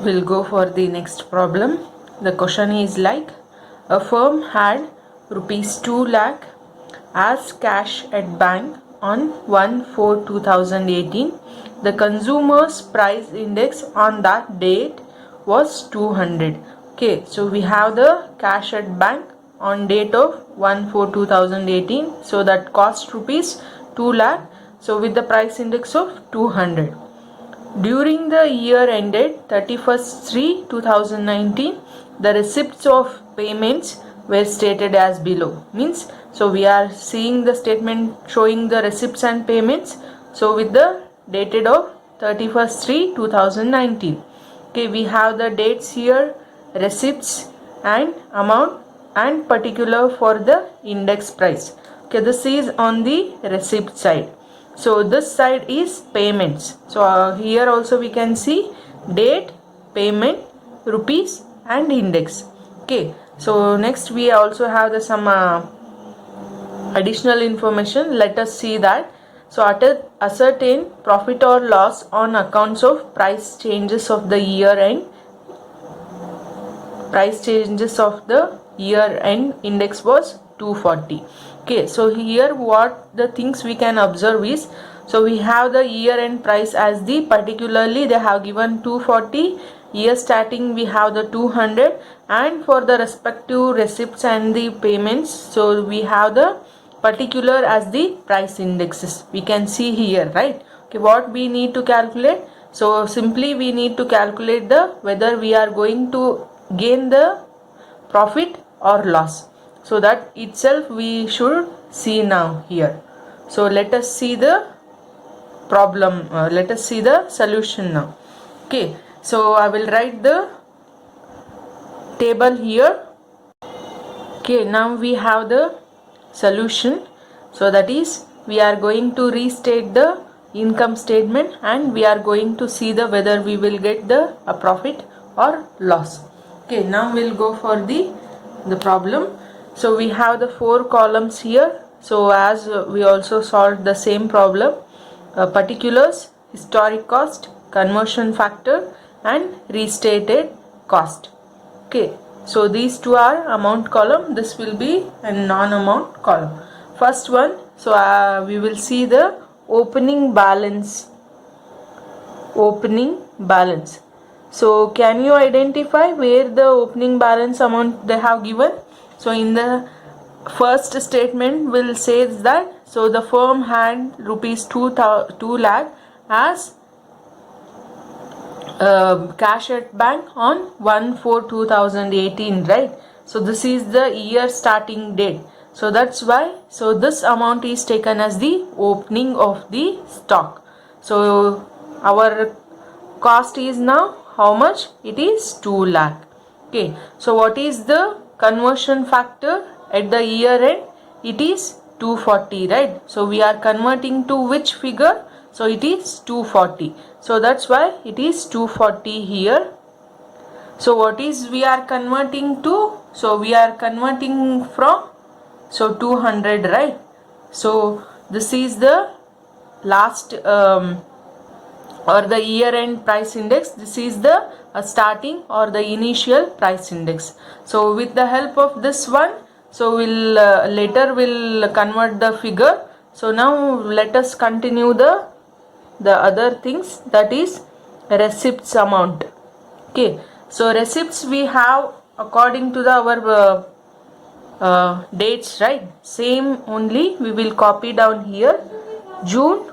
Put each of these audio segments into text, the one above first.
We'll go for the next problem. The question is like, a firm had rupees 2 lakh as cash at bank on 1/4/2018. The consumer's price index on that date was 200. Okay, so we have the cash at bank on date of 1/4/2018. So that cost rupees 2 lakh. So with the price index of 200. During the year ended 31st/3/2019, the receipts of payments were stated as below. Means, so we are seeing the statement showing the receipts and payments. So with the dated of 31st/3/2019. Okay, we have the dates here, receipts and amount and particular for the index price. Okay, this is on the receipt side. So this side is payments. So here also we can see date, payment, rupees and index. Okay, so next we also have the some additional information. Let us see that. So ascertain profit or loss on accounts of price changes of the year end. Price changes of the year end index was 240. Okay, so here what the things we can observe is, so we have the year end price as the particularly they have given 240, year starting we have the 200, and for the respective receipts and the payments, so we have the particular as the price indexes. We can see here, right? Okay, what we need to calculate? So simply we need to calculate the whether we are going to gain the profit or loss. So that itself we should see now here. So let us see the problem. Let us see the solution now. Okay, so I will write the table here. Okay, now we have the solution. So that is, we are going to restate the income statement and we are going to see the whether we will get the profit or loss. Okay, now we'll go for the problem. So we have the 4 columns here. So as we also solved the same problem, particulars, historic cost, conversion factor and restated cost. Okay, so these two are amount column, this will be a non-amount column. First one, so we will see the opening balance. Opening balance. So can you identify where the opening balance amount they have given? So in the first statement will say that, so the firm had rupees 2 lakh as cash at bank on 1/4/2018, right? So this is the year starting date. So that's why, so this amount is taken as the opening of the stock. So our cost is now how much? It is 2 lakh. Okay, so what is the conversion factor at the year end? It is 240, right? So we are converting to which figure? So it is 240. So that's why it is 240 here. So what is we are converting to? So we are converting from 200, right? So this is the last or the year end price index. This is the starting or the initial price index. So with the help of this one, so we'll later we'll convert the figure. So now let us continue the other things, that is receipts amount. Okay, so receipts we have according to our dates, right? Same only we will copy down here. June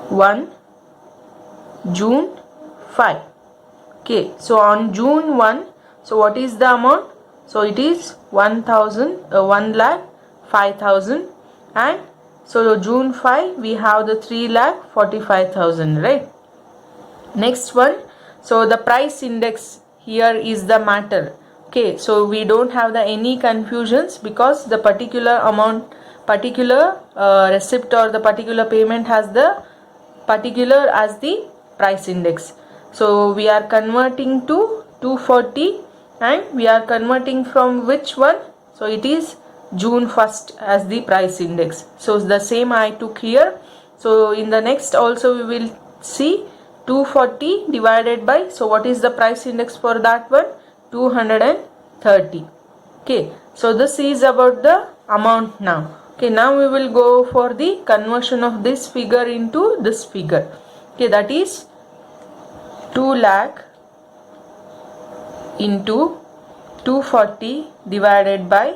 1, June 5. Okay, so on June 1, so what is the amount? So it is 1,05,000, and so June 5 we have the 3,45,000, right? Next one, so the price index here is the matter. Okay, so we don't have any confusions because the particular amount, particular receipt or the particular payment has the particular as the price index. So we are converting to 240 and we are converting from which one? So it is June 1st as the price index. So the same I took here. So in the next also we will see 240 divided by, so what is the price index for that one? 230. Okay, so this is about the amount now. Okay, now we will go for the conversion of this figure into this figure. Okay, that is 2 lakh into 240 divided by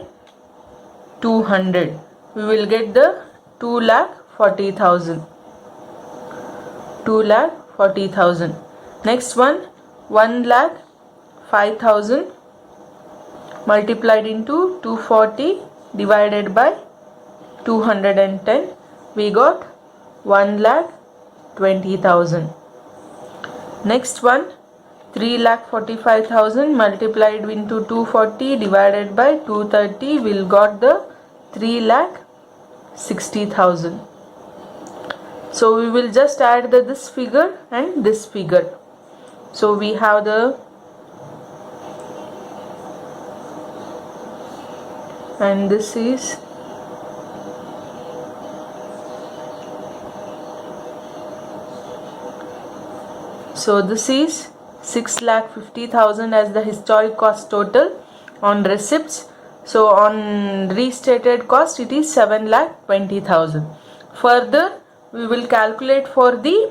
200. We will get the 2,40,000. 2,40,000. Next one, 1,05,000 multiplied into 240 divided by 210. We got 1,20,000. Next one, 3,45,000 multiplied into 240 divided by 230. We'll got the 3,60,000. So we will just add this figure and this figure. So we have the, and this is, so this is 6,50,000 as the historic cost total on receipts. So on restated cost it is 7,20,000. Further we will calculate for the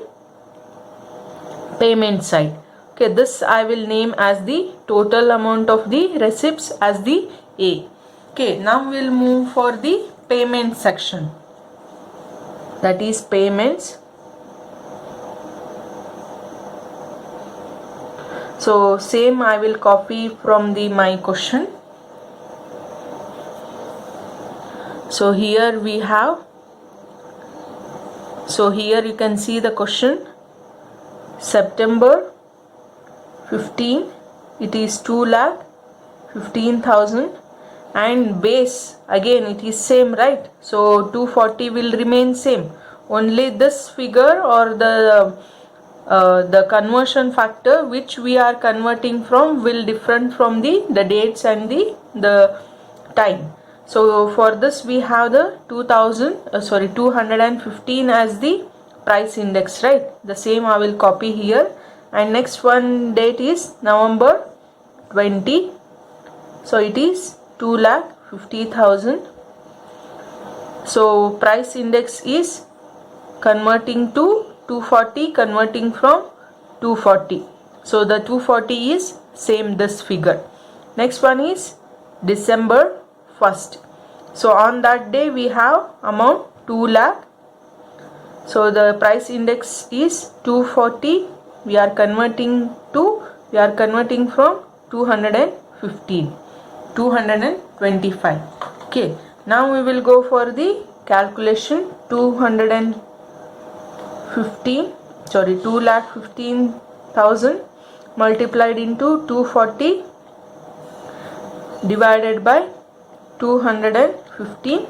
payment side. Okay, this I will name as the total amount of the receipts as the A. Okay, now we will move for the payment section, that is payments. So same I will copy from my question. So here we have, so here you can see the question. September 15, it is 2,15,000, and base again it is same, right? So 240 will remain same, only this figure or the conversion factor which we are converting from will different from the dates and the time. So for this we have the 215 as the price index, right? The same I will copy here. And next one date is November 20. So it is 2,50,000. So price index is converting to 240, converting from 240. So the 240 is same this figure. Next one is December 1st. So on that day we have amount 2 lakh. So the price index is 240. We are converting from 215, 225. Okay, now we will go for the calculation. 2,15,000 multiplied into 240 divided by 215.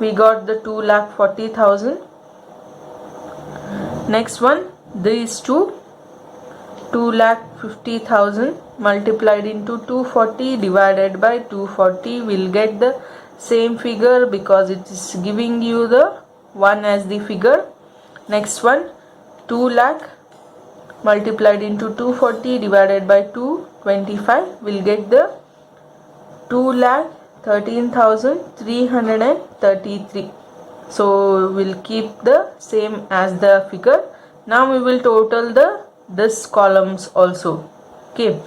We got the 2,40,000. Next one, these two, 2,50,000 multiplied into 240 divided by 240. Will get the same figure because it is giving you the 1 as the figure. Next one, 2 lakh multiplied into 240 divided by 225. Will get the 2,13,333. So we'll keep the same as the figure. Now we will total this columns also. Okay.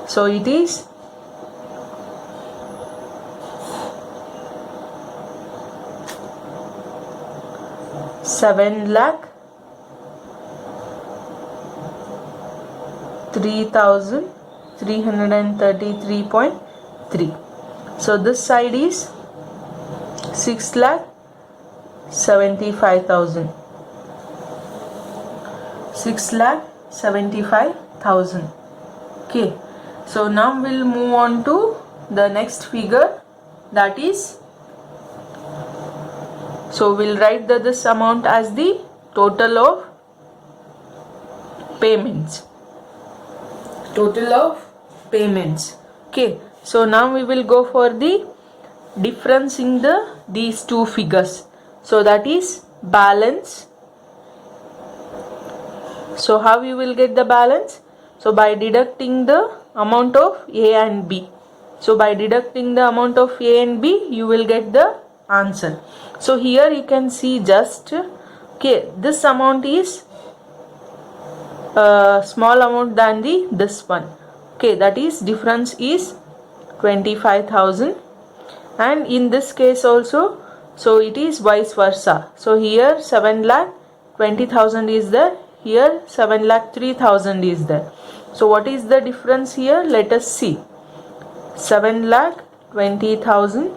So it is 7,03,333.3. So this side is 6,75,000. 6,75,000. Okay. So now we'll move on to the next figure, that is, so we'll write this amount as the total of payments. Total of payments. Okay. So now we will go for the difference in these two figures. So that is balance. So how you will get the balance? So by deducting the amount of A and B. So by deducting the amount of A and B, you will get the answer. So here you can see just, okay, this amount is small amount than this one. Okay, that is difference is 25,000. And in this case also, so it is vice versa. So here 7,20,000 is there, here 7,03,000 is there. So what is the difference here? Let us see. 7,20,000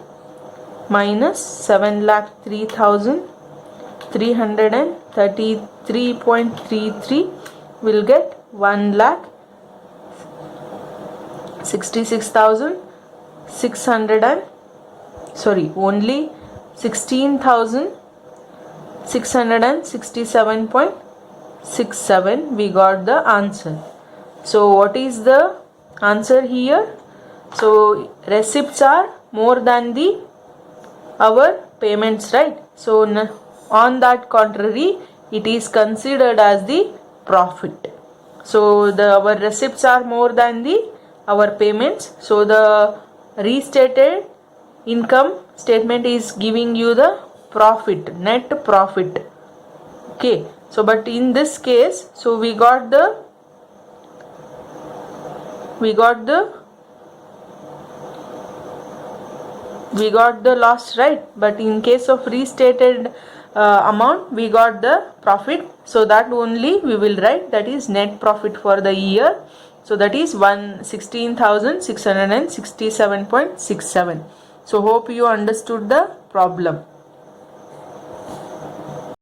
minus 7,03,000, 333.33 will get 1,66,600 sorry, only 16,667.67 we got the answer. So what is the answer here? So receipts are more than our payments, right? So on that contrary, it is considered as the profit. So our receipts are more than our payments. So the restated income statement is giving you the profit, net profit. Okay, so but in this case, so we got the loss, right? But in case of restated amount, we got the profit. So that only we will write, that is net profit for the year. So that is 16,667.67. So hope you understood the problem.